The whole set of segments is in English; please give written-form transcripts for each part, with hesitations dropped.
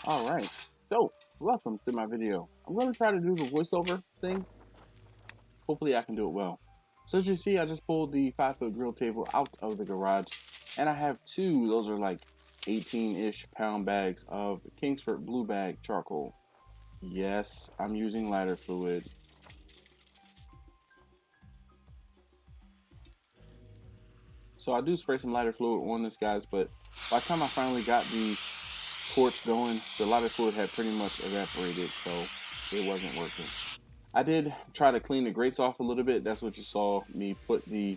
Alright, so welcome to my video. I'm going to try to do the voiceover thing. Hopefully I can do it well. So as you see, I just pulled the 5-foot grill table out of the garage, and I have two, those are like 18-ish pound bags of Kingsford Blue Bag charcoal. Yes, I'm using lighter fluid. So I do spray some lighter fluid on this, guys, but by the time I finally got the torch going, the lighter fluid had pretty much evaporated, so it wasn't working. I did try to clean the grates off a little bit. That's what you saw me put the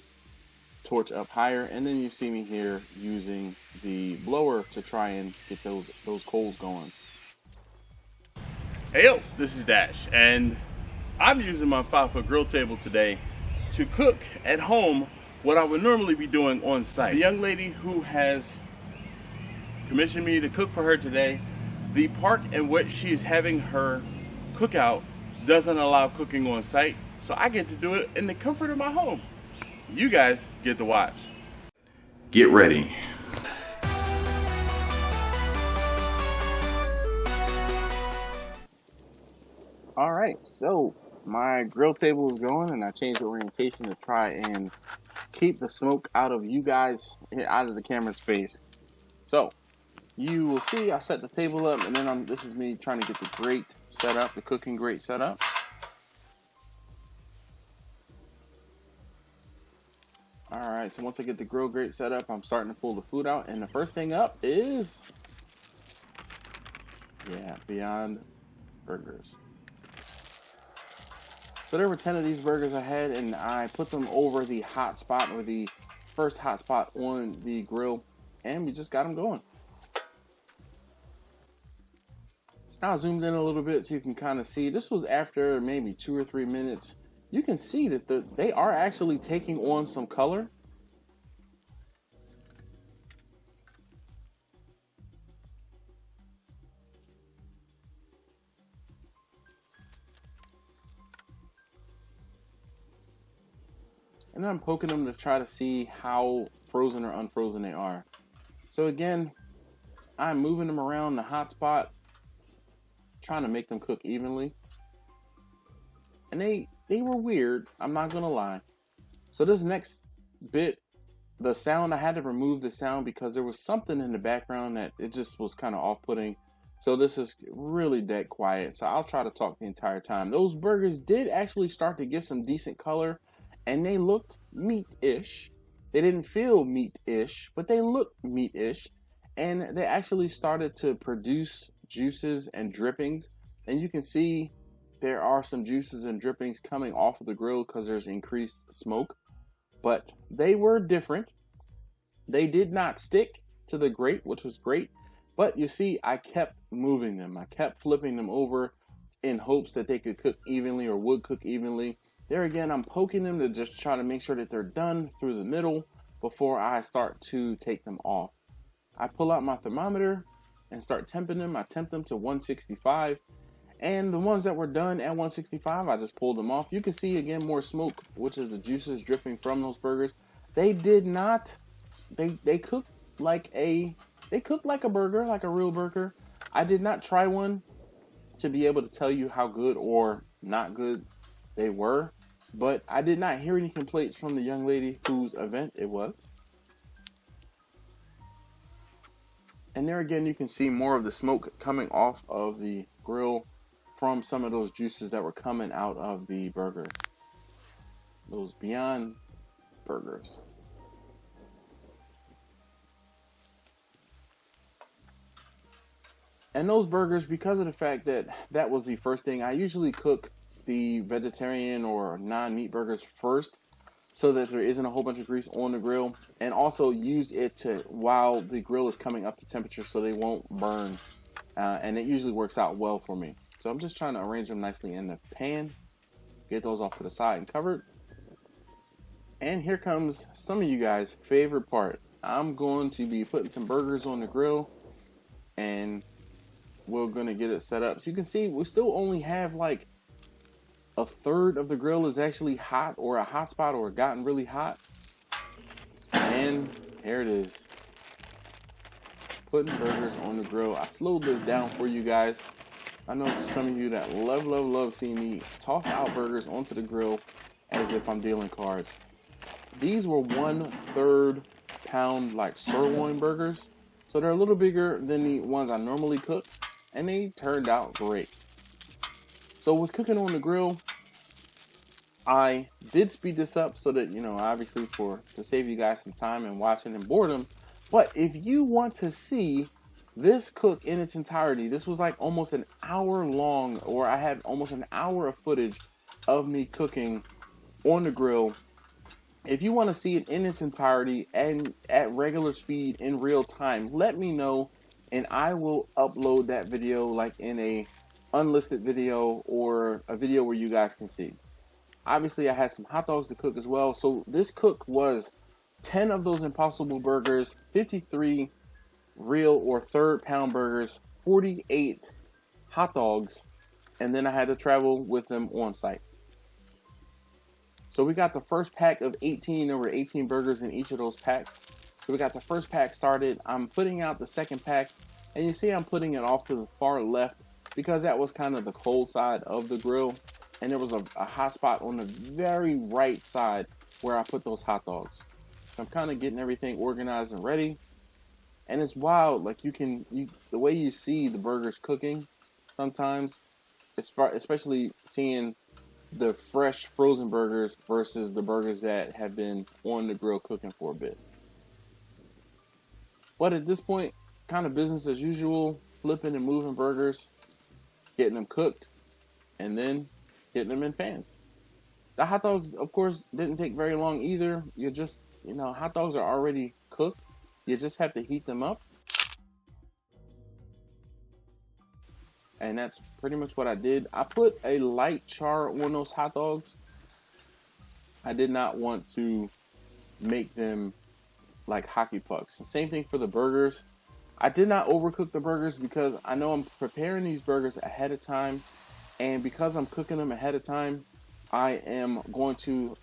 torch up higher, and then you see me here using the blower to try and get those coals going. Hey yo, this is Dash, and I'm using my 5-foot grill table today to cook at home what I would normally be doing on site. The young lady who has commissioned me to cook for her today, the park in which she is having her cookout doesn't allow cooking on site, so I get to do it in the comfort of my home. You guys get to watch. Get ready. Alright, so my grill table is going, and I changed the orientation to try and keep the smoke out of you guys, out of the camera's face. So you will see I set the table up, and then this is me trying to get the grate set up, the cooking grate set up. Alright, so once I get the grill grate set up, I'm starting to pull the food out, and the first thing up is, yeah, Beyond Burgers. So there were 10 of these burgers I had, and I put them over the hot spot, or the first hot spot on the grill, and we just got them going. So now I zoomed in a little bit so you can kind of see. This was after maybe 2 or 3 minutes. You can see that they are actually taking on some color. And then I'm poking them to try to see how frozen or unfrozen they are. So again, I'm moving them around the hot spot, trying to make them cook evenly. And they were weird, I'm not gonna lie. So this next bit, the sound, I had to remove the sound because there was something in the background that it just was kind of off-putting. So this is really dead quiet, so I'll try to talk the entire time. Those burgers did actually start to get some decent color, and they looked meat-ish. They didn't feel meat-ish, but they looked meat-ish. And they actually started to produce juices and drippings. And you can see there are some juices and drippings coming off of the grill because there's increased smoke. But they were different. They did not stick to the grate, which was great. But you see, I kept moving them. I kept flipping them over in hopes that they could cook evenly or would cook evenly. There again, I'm poking them to just try to make sure that they're done through the middle before I start to take them off. I pull out my thermometer and start temping them. I temp them to 165. And the ones that were done at 165, I just pulled them off. You can see again more smoke, which is the juices dripping from those burgers. They did not, they cooked like a burger, like a real burger. I did not try one to be able to tell you how good or not good they were, but I did not hear any complaints from the young lady whose event it was. And there again, you can see more of the smoke coming off of the grill from some of those juices that were coming out of the burger. Those Beyond Burgers. And those burgers, because of the fact that that was the first thing, I usually cook the vegetarian or non-meat burgers first so that there isn't a whole bunch of grease on the grill, and also use it to while the grill is coming up to temperature so they won't burn, and it usually works out well for me. So I'm just trying to arrange them nicely in the pan, get those off to the side and covered. And here comes some of you guys' favorite part. I'm going to be putting some burgers on the grill, and we're gonna get it set up. So you can see we still only have like a third of the grill is actually hot, or a hot spot, or gotten really hot. And here it is. putting burgers on the grill. I slowed this down for you guys. I know some of you that love seeing me toss out burgers onto the grill as if I'm dealing cards. These were 1/3 pound like sirloin burgers, so they're a little bigger than the ones I normally cook, and they turned out great. So with cooking on the grill, I did speed this up so that, you know, obviously to save you guys some time and watching and boredom. But if you want to see this cook in its entirety, this was like almost an hour long, or I had almost an hour of footage of me cooking on the grill. If you want to see it in its entirety and at regular speed in real time, let me know and I will upload that video like in a unlisted video or a video where you guys can see. Obviously I had some hot dogs to cook as well. So this cook was 10 of those Impossible burgers, 53 real or 3rd pound burgers, 48 hot dogs, and then I had to travel with them on site. So we got the first pack of 18. There were 18 burgers in each of those packs. So we got the first pack started. I'm putting out the second pack, and you see I'm putting it off to the far left because that was kind of the cold side of the grill, and there was a hot spot on the very right side where I put those hot dogs. So I'm kind of getting everything organized and ready. And it's wild, like the way you see the burgers cooking sometimes, especially seeing the fresh frozen burgers versus the burgers that have been on the grill cooking for a bit. But at this point, kind of business as usual, flipping and moving burgers, getting them cooked, and then getting them in pans. The hot dogs, of course, didn't take very long either. You just, hot dogs are already cooked. You just have to heat them up. And that's pretty much what I did. I put a light char on those hot dogs. I did not want to make them like hockey pucks. The same thing for the burgers. I did not overcook the burgers because I know I'm preparing these burgers ahead of time. And because I'm cooking them ahead of time, I am going to,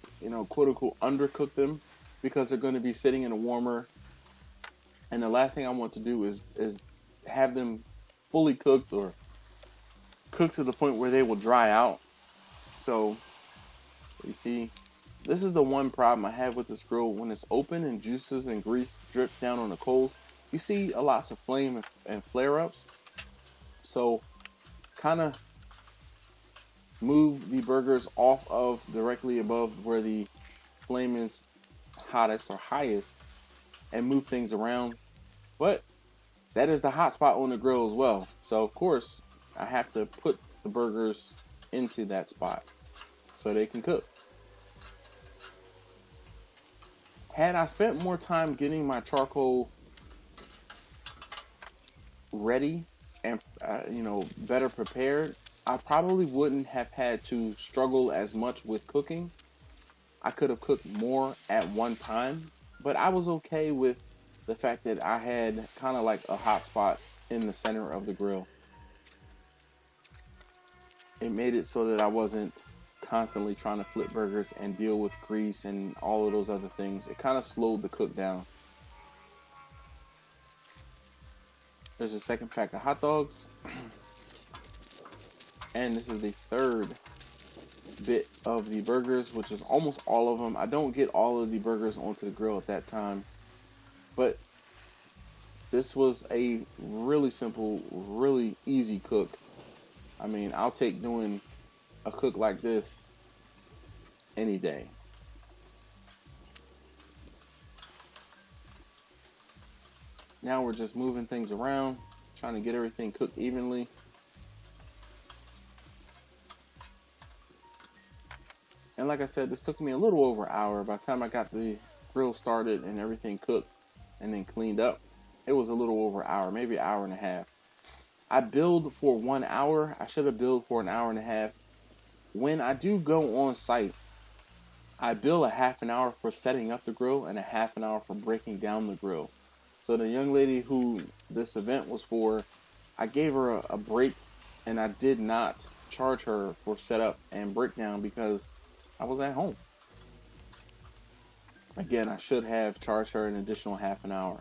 quote unquote, undercook them because they're going to be sitting in a warmer. And the last thing I want to do is have them fully cooked or cooked to the point where they will dry out. So you see, this is the one problem I have with this grill. When it's open and juices and grease drips down on the coals, you see a lots of flame and flare-ups. So kind of move the burgers off of directly above where the flame is hottest or highest and move things around. But that is the hot spot on the grill as well. So of course I have to put the burgers into that spot so they can cook. Had I spent more time getting my charcoal ready and better prepared, I probably wouldn't have had to struggle as much with cooking. I could have cooked more at one time, but I was okay with the fact that I had kind of like a hot spot in the center of the grill. It made it so that I wasn't constantly trying to flip burgers and deal with grease and all of those other things. It kind of slowed the cook down. There's a second pack of hot dogs. And this is the third bit of the burgers, which is almost all of them. I don't get all of the burgers onto the grill at that time. But this was a really simple, really easy cook. I mean, I'll take doing a cook like this any day. Now we're just moving things around, trying to get everything cooked evenly. And like I said, this took me a little over an hour. By the time I got the grill started and everything cooked and then cleaned up, it was a little over an hour, maybe an hour and a half. I billed for 1 hour. I should have billed for an hour and a half. When I do go on site, I bill a half an hour for setting up the grill and a half an hour for breaking down the grill. So the young lady who this event was for, I gave her a break, and I did not charge her for setup and breakdown because I was at home. Again, I should have charged her an additional half an hour.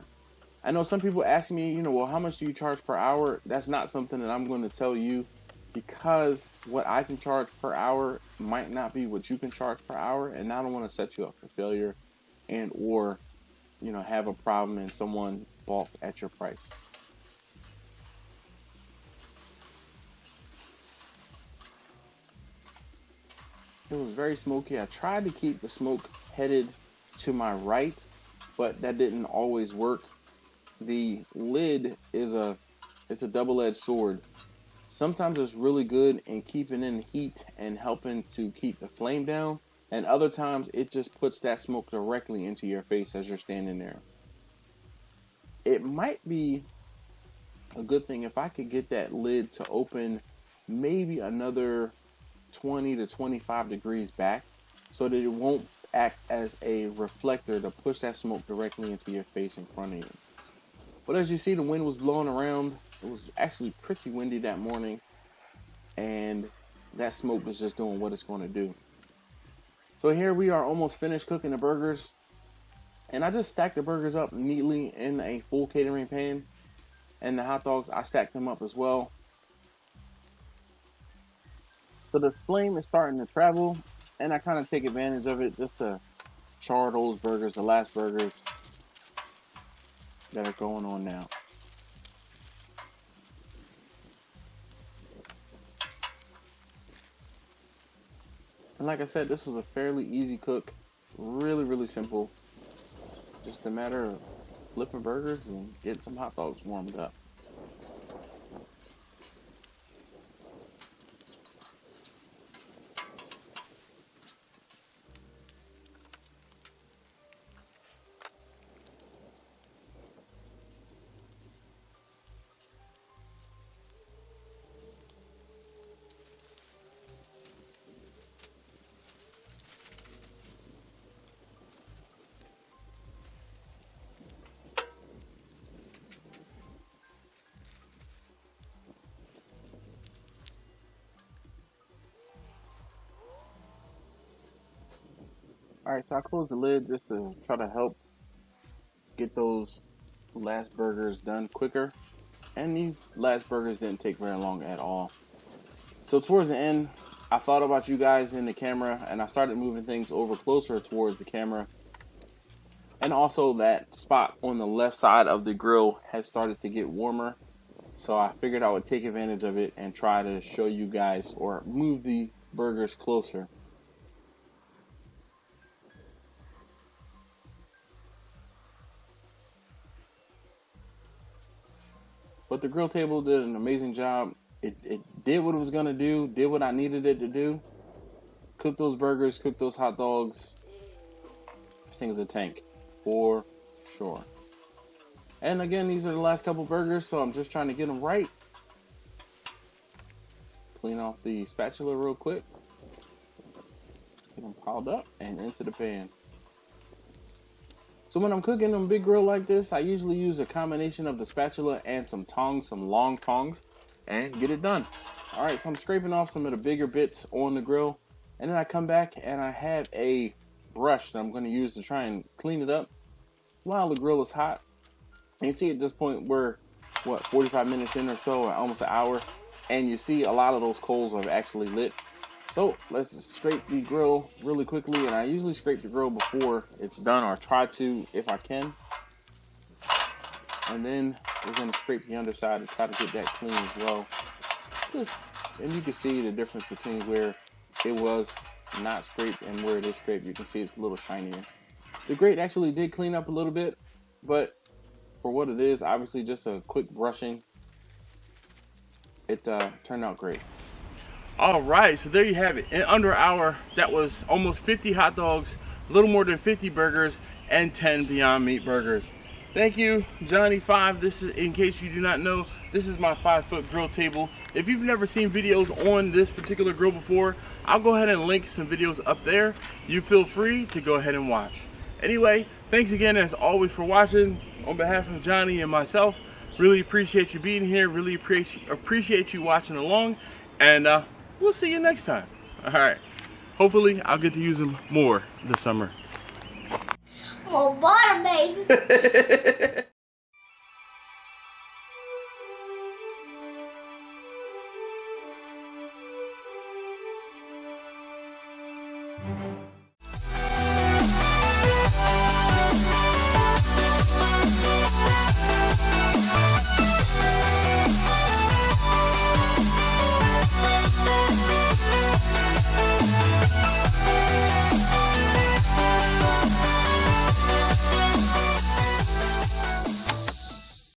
I know some people ask me, you know, well, how much do you charge per hour? That's not something that I'm going to tell you, because what I can charge per hour might not be what you can charge per hour, and I don't want to set you up for failure and or, you know, have a problem and someone balk at your price. It was very smoky. I tried to keep the smoke headed to my right, but that didn't always work. The lid is it's a double-edged sword. Sometimes it's really good in keeping in heat and helping to keep the flame down, and other times it just puts that smoke directly into your face as you're standing there. It might be a good thing if I could get that lid to open maybe another 20 to 25 degrees back, so that it won't act as a reflector to push that smoke directly into your face in front of you. But as you see, the wind was blowing around. It was actually pretty windy that morning, and that smoke was just doing what it's going to do. So here we are, almost finished cooking the burgers, and I just stacked the burgers up neatly in a full catering pan, and the hot dogs, I stacked them up as well. So the flame is starting to travel, and I kind of take advantage of it just to char those burgers, the last burgers that are going on now. And like I said, this was a fairly easy cook, really simple. Just a matter of flipping burgers and getting some hot dogs warmed up. Alright, so I closed the lid just to try to help get those last burgers done quicker. And these last burgers didn't take very long at all. So towards the end, I thought about you guys in the camera, and I started moving things over closer towards the camera. And also that spot on the left side of the grill has started to get warmer. So I figured I would take advantage of it and try to show you guys, or move the burgers closer. But the grill table did an amazing job. It did what it was going to do, did what I needed it to do. Cook those burgers, cook those hot dogs. This thing is a tank, for sure. And again, these are the last couple burgers, so I'm just trying to get them right. Clean off the spatula real quick. Get them piled up and into the pan. So when I'm cooking on a big grill like this, I usually use a combination of the spatula and some tongs, some long tongs, and get it done. Alright, so I'm scraping off some of the bigger bits on the grill, and then I come back and I have a brush that I'm going to use to try and clean it up while the grill is hot. And you see at this point we're, what, 45 minutes in or so, or almost an hour, and you see a lot of those coals are actually lit. So let's scrape the grill really quickly, and I usually scrape the grill before it's done, or try to if I can. And then we're going to scrape the underside and try to get that clean as well. And you can see the difference between where it was not scraped and where it is scraped. You can see it's a little shinier. The grate actually did clean up a little bit, but for what it is, obviously just a quick brushing, it turned out great. All right, so there you have it. In under an hour, that was almost 50 hot dogs, a little more than 50 burgers, and 10 Beyond Meat burgers. Thank you, Johnny 5. This is, in case you do not know, this is my 5-foot grill table. If you've never seen videos on this particular grill before, I'll go ahead and link some videos up there. You feel free to go ahead and watch. Anyway, thanks again as always for watching. On behalf of Johnny and myself, really appreciate you being here. Really appreciate you watching along, and we'll see you next time. All right. Hopefully, I'll get to use them more this summer. Oh, bottom, baby. you.